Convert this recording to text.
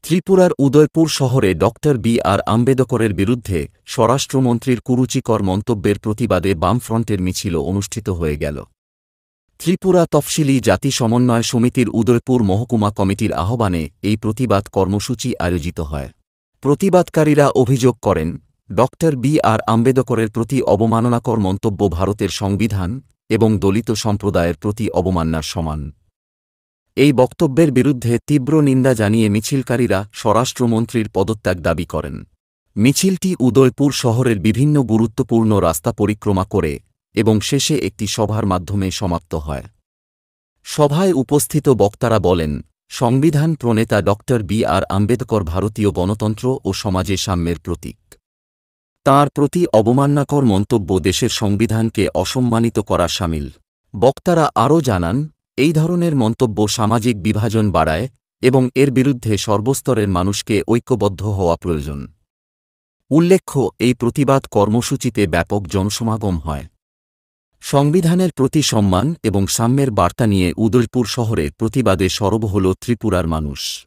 ত্রিপুরার উদয়পুর শহরে doctor B.R.. আম্বেদকরের বিরুদ্ধে স্বরাষ্ট্রমন্ত্রীর কুরুচিকর মন্তব্যের প্রতিবাদে বামফ্রন্টের মিছিল অনুষ্ঠিত হয়ে গেল। ত্রিপুরা তফসিলি জাতি সমন্বয় সমিতির উদয়পুর মহকুমা কমিটির আহ্বানে এই প্রতিবাদ কর্মসূচি আয়োজিত হয়। প্রতিবাদকারীরা অভিযোগ করেন, ডক্টর বি.আর. আম্বেদকরের প্রতি অবমাননাকর মন্তব্য ভারতের সংবিধান এবং দলিত সম্প্রদায়ের প্রতি অবমাননার সমান। এই বক্তব্যের বিরুদ্ধে তীব্র নিন্দা জানিয়ে মিছিলকারীরা স্বরাষ্ট্রমন্ত্রীর পদত্যাগ দাবি করেন। মিছিলটি উদয়পুর শহরের বিভিন্ন গুরুত্বপূর্ণ রাস্তা পরিক্রমা করে এবং শেষে একটি সভার মাধ্যমে সমাপ্ত হয়। সভায় উপস্থিত বক্তারা বলেন, সংবিধান প্রণেতা ডক্টর বি.আর. আম্বেদকর ভারতীয় গণতন্ত্র ও সমাজে সাম্যের প্রতীক। তাঁর প্রতি অবমাননাকর মন্তব্য দেশের সংবিধানকে অসম্মানিত করা শামিল। বক্তারা আরও জানান, এই ধরনের মন্তব্য সামাজিক বিভাজন বাড়ায় এবং এর বিরুদ্ধে সর্বস্তরের মানুষকে ঐক্যবদ্ধ হওয়া প্রয়োজন। উল্লেখ্য, এই প্রতিবাদ কর্মসূচিতে ব্যাপক জনসমাগম হয়। সংবিধানের প্রতি সম্মান এবং সাম্যের বার্তা নিয়ে উদয়পুর শহরে প্রতিবাদে সরব হল ত্রিপুরার মানুষ।